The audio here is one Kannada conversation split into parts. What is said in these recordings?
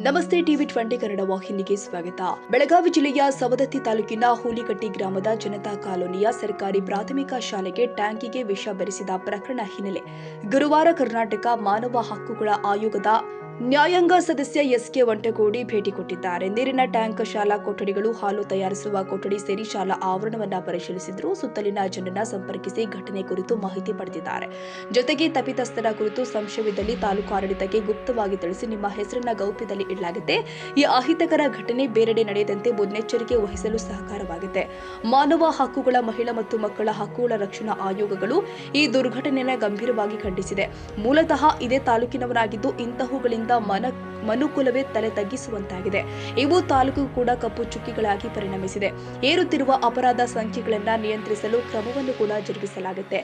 ನಮಸ್ತೆ ಟಿವಿ 20 ಕನ್ನಡ ವಾಹಿನಿಗೆ ಸ್ವಾಗತ. ಬೆಳಗಾವಿ ಜಿಲ್ಲೆಯ ಸವದತ್ತಿ ತಾಲೂಕಿನ ಹೂಲಿಕಟ್ಟಿ ಗ್ರಾಮದ ಜನತಾ ಕಾಲೋನಿಯ ಸರ್ಕಾರಿ ಪ್ರಾಥಮಿಕ ಶಾಲೆಗೆ ಟ್ಯಾಂಕಿಗೆ ವಿಷ ಬೆರೆಸಿದ ಪ್ರಕರಣ ಹಿನ್ನೆಲೆ ಗುರುವಾರ ಕರ್ನಾಟಕ ಮಾನವ ಹಕ್ಕುಗಳ ಆಯೋಗದ ನ್ಯಾಯಾಂಗ ಸದಸ್ಯ ಎಸ್ಕೆ ವಂಟಗೋಡಿ ಭೇಟಿ ಕೊಟ್ಟಿದ್ದಾರೆ. ನೀರಿನ ಟ್ಯಾಂಕ್, ಶಾಲಾ ಕೊಠಡಿಗಳು, ಹಾಲು ತಯಾರಿಸುವ ಕೊಠಡಿ ಸೇರಿ ಶಾಲಾ ಆವರಣವನ್ನು ಪರಿಶೀಲಿಸಿದ್ರು. ಸುತ್ತಲಿನ ಜನರನ್ನ ಸಂಪರ್ಕಿಸಿ ಘಟನೆ ಕುರಿತು ಮಾಹಿತಿ ಪಡೆದಿದ್ದಾರೆ. ಜೊತೆಗೆ ತಪ್ಪಿತಸ್ಥರ ಕುರಿತು ಸಂಶಯವಿದ್ದಲ್ಲಿ ತಾಲೂಕು ಆಡಳಿತಕ್ಕೆ ಗುಪ್ತವಾಗಿ ತಿಳಿಸಿ ನಿಮ್ಮ ಹೆಸರನ್ನ ಗೌಪ್ಯದಲ್ಲಿ ಇಡಲಾಗಿದೆ. ಈ ಅಹಿತಕರ ಘಟನೆ ಬೇರೆಡೆ ನಡೆಯದಂತೆ ಮುನ್ನೆಚ್ಚರಿಕೆ ವಹಿಸಲು ಸಹಕಾರವಾಗಿದೆ. ಮಾನವ ಹಕ್ಕುಗಳ, ಮಹಿಳಾ ಮತ್ತು ಮಕ್ಕಳ ಹಕ್ಕುಗಳ ರಕ್ಷಣಾ ಆಯೋಗಗಳು ಈ ದುರ್ಘಟನೆಯನ್ನು ಗಂಭೀರವಾಗಿ ಖಂಡಿಸಿದೆ. ಮೂಲತಃ ಇದೇ ತಾಲೂಕಿನವರಾಗಿದ್ದು ಇಂತಹವುಗಳಿಂದ ಮನುಕುಲವೇ ತಲೆ ತಗ್ಗಿಸುವಂತಾಗಿದೆ. ಇವು ತಾಲೂಕು ಕೂಡ ಕಪ್ಪು ಚುಕ್ಕಿಗಳಾಗಿ ಪರಿಣಮಿಸಿದೆ. ಏರುತ್ತಿರುವ ಅಪರಾಧ ಸಂಖ್ಯೆಗಳನ್ನು ನಿಯಂತ್ರಿಸಲು ಕ್ರಮವನ್ನು ಕೂಡ ಜರುಗಿಸಲಾಗುತ್ತೆ.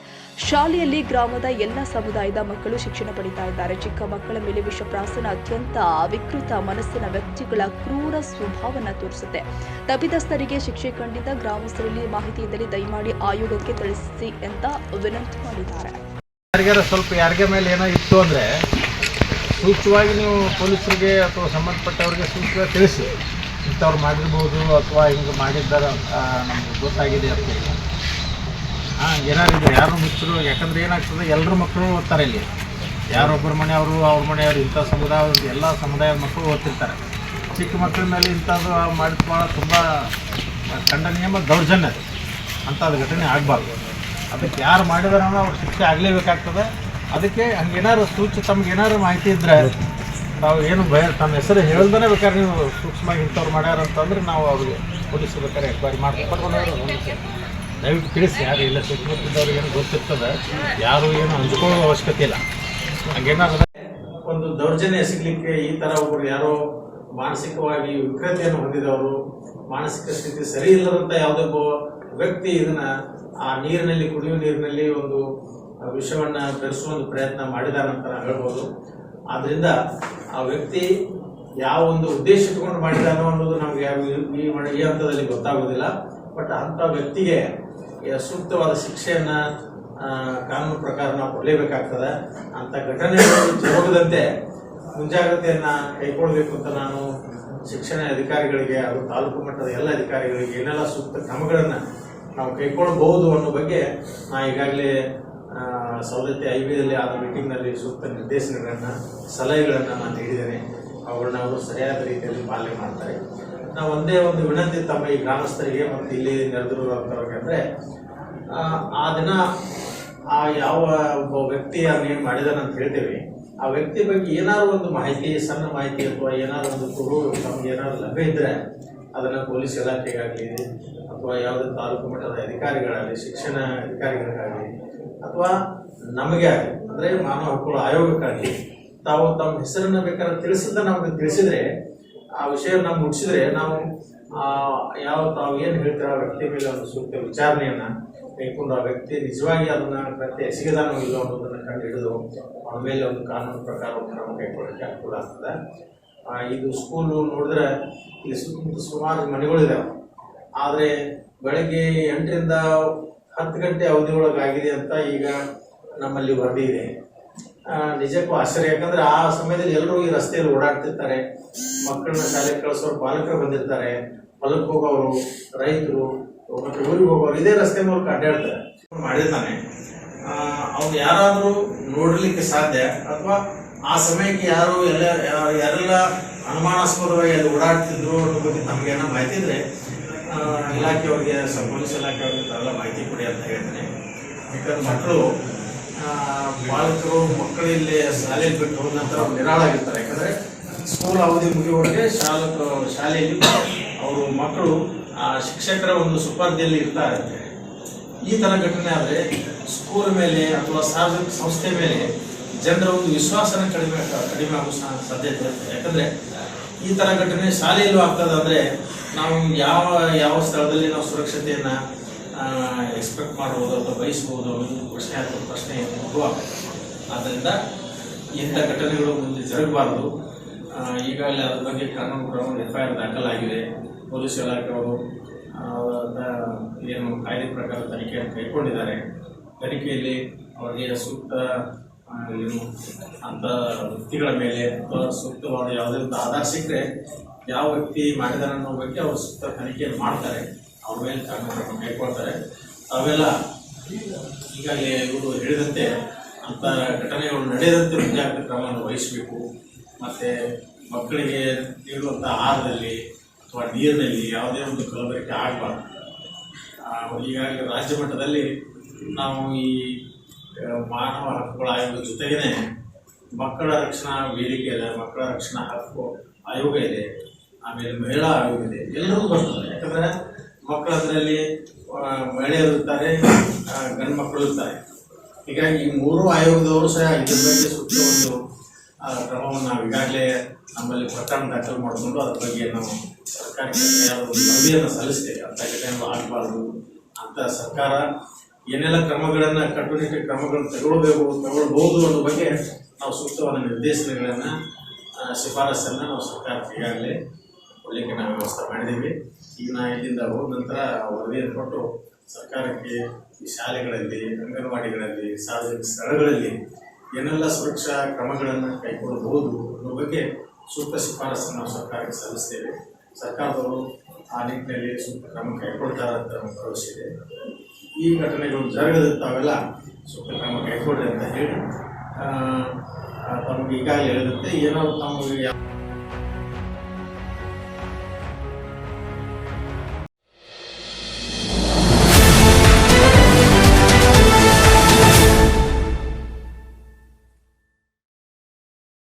ಶಾಲೆಯಲ್ಲಿ ಗ್ರಾಮದ ಎಲ್ಲ ಸಮುದಾಯದ ಮಕ್ಕಳು ಶಿಕ್ಷಣ ಪಡಿತಾ ಇದ್ದಾರೆ. ಚಿಕ್ಕ ಮಕ್ಕಳ ಮೇಲೆ ವಿಷಪ್ರಾಸನ ಅತ್ಯಂತ ವಿಕೃತ ಮನಸ್ಸಿನ ವ್ಯಕ್ತಿಗಳ ಕ್ರೂರ ಸ್ವಭಾವವನ್ನು ತೋರಿಸುತ್ತೆ. ತಪ್ಪಿತಸ್ಥರಿಗೆ ಶಿಕ್ಷೆ ಖಂಡಿತ. ಗ್ರಾಮಸ್ಥರಲ್ಲಿ ಮಾಹಿತಿ ಇದ್ದಲ್ಲಿ ದಯಮಾಡಿ ಆಯೋಗಕ್ಕೆ ತಿಳಿಸಿ ಅಂತ ವಿನಂತಿ ಮಾಡಿದ್ದಾರೆ. ಯಾರಿಗಾರ ಮೇಲೆ ಏನೋ ಇತ್ತು ಅಂದರೆ ಸೂಕ್ಷ್ಮವಾಗಿ ನೀವು ಪೊಲೀಸರಿಗೆ ಅಥವಾ ಸಂಬಂಧಪಟ್ಟವರಿಗೆ ಸೂಕ್ಷ್ಮವಾಗಿ ತಿಳಿಸಿ, ಇಂಥವ್ರು ಮಾಡಿರ್ಬೋದು ಅಥವಾ ಹಿಂಗೆ ಮಾಡಿದ್ದಾರೆ ನಮ್ಗೆ ಗೊತ್ತಾಗಿದೆ ಅಂತ ಹೇಳಿ. ಏನಾರಿದೆ ಯಾರು ಮುಚ್ಚರು, ಯಾಕಂದರೆ ಏನಾಗ್ತದೆ, ಎಲ್ಲರೂ ಮಕ್ಕಳು ಓದ್ತಾರೆ ಇಲ್ಲಿ. ಯಾರೊಬ್ಬರ ಮನೆಯವರು, ಅವ್ರ ಮನೆಯವರು, ಇಂಥ ಸಮುದಾಯ ಎಲ್ಲ ಸಮುದಾಯದ ಮಕ್ಕಳು ಓದ್ತಿರ್ತಾರೆ. ಚಿಕ್ಕ ಮಕ್ಕಳ ಮೇಲೆ ಇಂಥದ್ದು ಮಾಡಿದ ಭಾಳ ತುಂಬ ಖಂಡನೀಯ ಮತ್ತು ದೌರ್ಜನ್ಯ ಅಂಥದ್ದು ಘಟನೆ ಆಗಬಾರ್ದು. ಅದಕ್ಕೆ ಯಾರು ಮಾಡಿದಾರೋ ಅವ್ರು ಶಿಕ್ಷೆ ಆಗಲೇಬೇಕಾಗ್ತದೆ. ಅದಕ್ಕೆ ಹಂಗೇನಾದ್ರು ತಮ್ಗೇನಾದ್ರು ಮಾಹಿತಿ ಇದ್ದರೆ ನಾವು ಏನು ತಮ್ಮ ಹೆಸರು ಹೇಳ್ದೇ ಬೇಕಾದ್ರೆ ನೀವು ಸೂಕ್ಷ್ಮವಾಗಿ ಇಂಥವ್ರು ಮಾಡ್ಯಾರ ಅಂತಂದ್ರೆ ನಾವು ಅವ್ರಿಗೆ ಪೊಲೀಸರು ಬೇಕಾದ್ರೆ ಎಕ್ವೈರಿ ಮಾಡ್ಕೊಂಡು ದಯವಿಟ್ಟು ತಿಳಿಸಿ. ಯಾರು ಇಲ್ಲ ಸುತ್ತಮುತ್ತದವ್ರಿಗೆ ಏನು ಗೊತ್ತಿರ್ತದೆ, ಯಾರು ಏನು ಹಂಚ್ಕೊಳ್ಳೋ ಅವಶ್ಯಕತೆ ಇಲ್ಲ. ಹಂಗೇನಾದ್ರೆ ಒಂದು ದೌರ್ಜನ್ಯ ಸಿಗಲಿಕ್ಕೆ ಈ ಥರ ಒಬ್ಬರು ಯಾರೋ ಮಾನಸಿಕವಾಗಿ ವಿಕೃತಿಯನ್ನು ಹೊಂದಿದವರು, ಮಾನಸಿಕ ಸ್ಥಿತಿ ಸರಿ ಇಲ್ಲದಂಥ ಯಾವುದೊಬ್ಬ ವ್ಯಕ್ತಿ ಇದನ್ನು ಆ ನೀರಿನಲ್ಲಿ, ಕುಡಿಯುವ ನೀರಿನಲ್ಲಿ ಒಂದು ವಿಷವನ್ನು ಬೆರೆಸುವ ಒಂದು ಪ್ರಯತ್ನ ಮಾಡಿದಾರಂತ ಹೇಳ್ಬೋದು. ಆದ್ದರಿಂದ ಆ ವ್ಯಕ್ತಿ ಯಾವ ಒಂದು ಉದ್ದೇಶ ಇಟ್ಕೊಂಡು ಮಾಡಿದಾನೋ ಅನ್ನೋದು ನಮಗೆ ಈ ಹಂತದಲ್ಲಿ ಗೊತ್ತಾಗೋದಿಲ್ಲ. ಬಟ್ ಅಂಥ ವ್ಯಕ್ತಿಗೆ ಸೂಕ್ತವಾದ ಶಿಕ್ಷೆಯನ್ನು ಕಾನೂನು ಪ್ರಕಾರ ನಾವು ಕೊಡಲೇಬೇಕಾಗ್ತದೆ. ಅಂಥ ಘಟನೆಗಳು ಜರುಗದಂತೆ ಮುಂಜಾಗ್ರತೆಯನ್ನು ಕೈಗೊಳ್ಳಬೇಕು ಅಂತ ನಾನು ಶಿಕ್ಷಣ ಅಧಿಕಾರಿಗಳಿಗೆ ಹಾಗೂ ತಾಲೂಕು ಮಟ್ಟದ ಎಲ್ಲ ಅಧಿಕಾರಿಗಳಿಗೆ ಏನೆಲ್ಲ ಸೂಕ್ತ ಕ್ರಮಗಳನ್ನು ನಾವು ಕೈಗೊಳ್ಳಬಹುದು ಅನ್ನೋ ಬಗ್ಗೆ ನಾನು ಈಗಾಗಲೇ ಸವದತ್ತಿ ಐಬಿಯಲ್ಲಿ ಆದ ಮೀಟಿಂಗ್ನಲ್ಲಿ ಸೂಕ್ತ ನಿರ್ದೇಶನಗಳನ್ನು, ಸಲಹೆಗಳನ್ನು ನಾನು ನೀಡಿದ್ದೇನೆ. ಅವುಗಳನ್ನ ಅವರು ಸರಿಯಾದ ರೀತಿಯಲ್ಲಿ ಪಾಲನೆ ಮಾಡ್ತಾರೆ. ನಾವು ಒಂದೇ ಒಂದು ವಿನಂತಿ ತಮ್ಮ ಈ ಗ್ರಾಮಸ್ಥರಿಗೆ ಮತ್ತು ಇಲ್ಲಿ ನೆರೆದಿರುವಂಥವ್ರಿಗೆ ಅಂದರೆ, ಆ ದಿನ ಆ ಯಾವ ಒಬ್ಬ ವ್ಯಕ್ತಿ ಅದನ್ನೇನು ಮಾಡಿದಾನೆ ಅಂತ ಹೇಳ್ತೇವೆ, ಆ ವ್ಯಕ್ತಿ ಬಗ್ಗೆ ಏನಾದ್ರು ಒಂದು ಮಾಹಿತಿ, ಸಣ್ಣ ಮಾಹಿತಿ ಅಥವಾ ಏನಾದ್ರು ಒಂದು ಕುರು ತಮಗೆ ಏನಾದ್ರು ಲಭ್ಯ ಇದ್ದರೆ ಅದನ್ನು ಪೊಲೀಸ್ ಇಲಾಖೆಗಾಗಲಿ ಅಥವಾ ಯಾವುದೇ ತಾಲೂಕು ಮಟ್ಟದ ಅಧಿಕಾರಿಗಳಾಗಲಿ, ಶಿಕ್ಷಣ ಅಧಿಕಾರಿಗಳಿಗಾಗಲಿ ಅಥವಾ ನಮಗೆ ಆಗಲಿ, ಅಂದರೆ ಮಾನವ ಹಕ್ಕುಗಳ ಆಯೋಗಕ್ಕಾಗಲಿ ತಾವು ತಮ್ಮ ಹೆಸರನ್ನು ಬೇಕಾದ್ರೆ ತಿಳಿಸಿದ ನಮಗೆ ತಿಳಿಸಿದರೆ, ಆ ವಿಷಯ ನಮ್ಗೆ ಮುಟ್ಟಿಸಿದ್ರೆ ನಾವು ತಾವು ಏನು ಹೇಳ್ತಾರೆ ಆ ವ್ಯಕ್ತಿ ಮೇಲೆ ಒಂದು ಸೂಕ್ತ ವಿಚಾರಣೆಯನ್ನು ಕೈಕೊಂಡು ಆ ವ್ಯಕ್ತಿ ನಿಜವಾಗಿ ಅದನ್ನು ಮತ್ತೆ ಎಸಗಿದಾನೋ ಇಲ್ಲೋ ಅನ್ನೋದನ್ನು ಕಂಡು ಹಿಡಿದು ಅವನ ಮೇಲೆ ಒಂದು ಕಾನೂನು ಪ್ರಕಾರ ಕ್ರಮ ಕೈಗೊಳ್ಳೋಕ್ಕೆ ಅನುಕೂಲ ಆಗ್ತದೆ. ಇದು ಸ್ಕೂಲು ನೋಡಿದ್ರೆ ಇಲ್ಲಿ ಸುತ್ತಮುತ್ತ ಸುಮಾರು ಮನೆಗಳಿದ್ದಾವೆ. ಆದರೆ ಬೆಳಗ್ಗೆ 8ರಿಂದ 10 ಗಂಟೆ ಅವಧಿ ಒಳಗಾಗಿದೆ ಅಂತ ಈಗ ನಮ್ಮಲ್ಲಿ ವರದಿ ಇದೆ. ನಿಜಕ್ಕೂ ಆಶ್ಚರ್ಯ. ಯಾಕಂದರೆ ಆ ಸಮಯದಲ್ಲಿ ಎಲ್ಲರೂ ಈ ರಸ್ತೆಯಲ್ಲಿ ಓಡಾಡ್ತಿರ್ತಾರೆ. ಮಕ್ಕಳನ್ನ ಶಾಲೆಗೆ ಕಳಿಸೋರು ಪಾಲಕರು ಬಂದಿರ್ತಾರೆ, ಹೊಲಕ್ಕೆ ಹೋಗೋರು, ರೈತರು ಮತ್ತು ಊರಿಗೆ ಹೋಗೋರು ಇದೇ ರಸ್ತೆ ಮೂಲಕ ಅಡ್ಡಾಡ್ತಾರೆ. ಮಾಡಿರ್ತಾನೆ ಅವ್ರು ಯಾರಾದರೂ ನೋಡಲಿಕ್ಕೆ ಸಾಧ್ಯ ಅಥವಾ ಆ ಸಮಯಕ್ಕೆ ಯಾರೆಲ್ಲ ಅನುಮಾನಾಸ್ಪದವಾಗಿ ಅಲ್ಲಿ ಓಡಾಡ್ತಿದ್ರು ಅನ್ನೋ ಬಗ್ಗೆ ತಮಗೇನೋ ಮಾಹಿತಿ ಇದ್ರೆ ಇಲಾಖೆಯವ್ರಿಗೆ, ಪೊಲೀಸ್ ಇಲಾಖೆಯವ್ರಿಗೆ ತಾವೆಲ್ಲ ಮಾಹಿತಿ ಕೊಡಿ ಅಂತ ಹೇಳ್ತೇನೆ. ಯಾಕಂದ್ರೆ ಮಕ್ಕಳು, ಪಾಲಕರು ಮಕ್ಕಳಿಲ್ಲಿ ಶಾಲೆಯಲ್ಲಿ ಬಿಟ್ಟು ಹೋದ ನಂತರ ನಿರಾಳಾಗಿರ್ತಾರೆ. ಯಾಕಂದರೆ ಸ್ಕೂಲ್ ಅವಧಿ ಮುಗಿಯುವವರೆಗೆ ಶಾಲೆಯಲ್ಲಿ ಅವರು ಮಕ್ಕಳು ಶಿಕ್ಷಕರ ಒಂದು ಸುಪರ್ದಿಯಲ್ಲಿ ಇರ್ತಾರೆ. ಈ ಥರ ಘಟನೆ ಆದರೆ ಸ್ಕೂಲ್ ಮೇಲೆ ಅಥವಾ ಸಾರ್ವಜನಿಕ ಸಂಸ್ಥೆ ಮೇಲೆ ಜನರ ಒಂದು ವಿಶ್ವಾಸನ ಕಡಿಮೆ ಆಗೋ ಸಾಧ್ಯತೆ ಇರುತ್ತೆ. ಯಾಕಂದರೆ ಈ ಥರ ಘಟನೆ ಶಾಲೆಯಲ್ಲೂ ಆಗ್ತದೆ ಅಂದರೆ ನಾವು ಯಾವ ಸ್ಥಳದಲ್ಲಿ ನಾವು ಸುರಕ್ಷತೆಯನ್ನು ಎಕ್ಸ್ಪೆಕ್ಟ್ ಮಾಡ್ಬೋದು ಅಥವಾ ಬಯಸ್ಬೋದು ಅನ್ನೋದು ಪ್ರಶ್ನೆ ಉದ್ಭವಾಗುತ್ತೆ. ಆದ್ದರಿಂದ ಇಂಥ ಘಟನೆಗಳು ಮುಂದೆ ಜರುಗಬಾರ್ದು. ಈಗಾಗಲೇ ಅದ್ರ ಬಗ್ಗೆ ಕಾನೂನು FIR ದಾಖಲಾಗಿದೆ. ಪೊಲೀಸ್ ಇಲಾಖೆಯವರು ಏನು ಕಾಯ್ದೆ ಪ್ರಕಾರ ತನಿಖೆಯನ್ನು ಕೈಗೊಂಡಿದ್ದಾರೆ. ತನಿಖೆಯಲ್ಲಿ ಅವರಿಗೆ ಸೂಕ್ತ ಏನು ಅಂಥ ವ್ಯಕ್ತಿಗಳ ಮೇಲೆ ಅಥವಾ ಸೂಕ್ತವಾದ ಯಾವುದೇ ಒಂದು ಆಧಾರ ಸಿಕ್ಕರೆ ಯಾವ ವ್ಯಕ್ತಿ ಮಾಡಿದಾರೆ ಅನ್ನೋ ಬಗ್ಗೆ ಅವರು ಸೂಕ್ತ ತನಿಖೆಯನ್ನು ಮಾಡ್ತಾರೆ, ಅವ್ರ ಮೇಲೆ ಕ್ರಮ ಕೈಗೊಳ್ತಾರೆ. ಅವೆಲ್ಲ ಈಗಾಗಲೇ ಇವರು ಹೇಳಿದಂತೆ ಅಂಥ ಘಟನೆಗಳು ನಡೆಯದಂತೆ ಮುಂಜಾಗ್ರತಾ ಕ್ರಮವನ್ನು ವಹಿಸಬೇಕು. ಮತ್ತು ಮಕ್ಕಳಿಗೆ ನೀಡುವಂಥ ಆಹಾರದಲ್ಲಿ ಅಥವಾ ನೀರಿನಲ್ಲಿ ಯಾವುದೇ ಒಂದು ಕಲಬೆರಕೆ ಆಗಬಾರ್ದು. ಈಗಾಗಲೇ ರಾಜ್ಯ ಮಟ್ಟದಲ್ಲಿ ನಾವು ಈ ಮಾನವ ಹಕ್ಕುಗಳ ಆಯೋಗದ ಜೊತೆಗೇ ಮಕ್ಕಳ ರಕ್ಷಣಾ ವೇದಿಕೆ ಇದೆ, ಮಕ್ಕಳ ರಕ್ಷಣಾ ಹಕ್ಕು ಆಯೋಗ ಇದೆ, ಆಮೇಲೆ ಮಹಿಳಾ ಆಯೋಗ ಇದೆ. ಎಲ್ಲರೂ ಬರ್ತದೆ. ಯಾಕಂದರೆ ಮಕ್ಕಳು ಅದರಲ್ಲಿ ಮಹಿಳೆಯರು ಇರ್ತಾರೆ, ಗಂಡು ಮಕ್ಕಳು ಇರ್ತಾರೆ. ಹೀಗಾಗಿ ಈ ಮೂರು ಆಯೋಗದವರು ಸಹ ಇದ್ರ ಬಗ್ಗೆ ಸೂಕ್ತ ಒಂದು ಕ್ರಮವನ್ನು ನಾವು ಈಗಾಗಲೇ ನಮ್ಮಲ್ಲಿ ಪ್ರಕರಣ ದಾಖಲು ಮಾಡಿಕೊಂಡು ಅದ್ರ ಬಗ್ಗೆ ನಾವು ಸರ್ಕಾರಕ್ಕೆ ಒಂದು ವರದಿಯನ್ನು ಸಲ್ಲಿಸ್ತೇವೆ. ಅಂಥ ಘಟನೆಗಳು ಆಗಬಾರ್ದು ಅಂತ ಸರ್ಕಾರ ಏನೆಲ್ಲ ಕ್ರಮಗಳನ್ನು ಕಟ್ಟುನಿಟ್ಟಿನ ಕ್ರಮಗಳನ್ನು ತಗೊಳ್ಬೋದು ಅನ್ನೋ ಬಗ್ಗೆ ನಾವು ಸೂಕ್ತವಾದ ನಿರ್ದೇಶನಗಳನ್ನು ಶಿಫಾರಸನ್ನು ನಾವು ಸರ್ಕಾರಕ್ಕೆ ಈಗಾಗಲೇ ಕೊಡಲಿಕ್ಕೆ ನಾವು ವ್ಯವಸ್ಥೆ ಮಾಡಿದ್ದೀವಿ. ಈಗ ನಾ ಇಲ್ಲಿಂದ ಹೋದ ನಂತರ ವರದಿಯನ್ನು ಕೊಟ್ಟು ಸರ್ಕಾರಕ್ಕೆ ಈ ಶಾಲೆಗಳಲ್ಲಿ, ಅಂಗನವಾಡಿಗಳಲ್ಲಿ, ಸಾರ್ವಜನಿಕ ಸ್ಥಳಗಳಲ್ಲಿ ಏನೆಲ್ಲ ಸುರಕ್ಷಾ ಕ್ರಮಗಳನ್ನು ಕೈಗೊಳ್ಳಬಹುದು ಅನ್ನೋ ಬಗ್ಗೆ ಸೂಕ್ತ ಶಿಫಾರಸನ್ನು ನಾವು ಸರ್ಕಾರಕ್ಕೆ ಸಲ್ಲಿಸ್ತೇವೆ. ಸರ್ಕಾರದವರು ಆ ನಿಟ್ಟಿನಲ್ಲಿ ಸೂಕ್ತ ಕ್ರಮ ಕೈಗೊಳ್ತಾರೆ ಅಂತ ನಮಗೆ ಭರವಸೆ ಇದೆ. ಈ ಘಟನೆಗಳು ಜರಗದಂತಾವೆಲ್ಲ ಸೂಕ್ತ ಕ್ರಮ ಕೈಗೊಳ್ಳಿ ಅಂತ ಹೇಳಿ ತಮಗೆ ಈಗಾಗಲೇ ಹೇಳಿದಂತೆ ಏನೋ ತಮಗೆ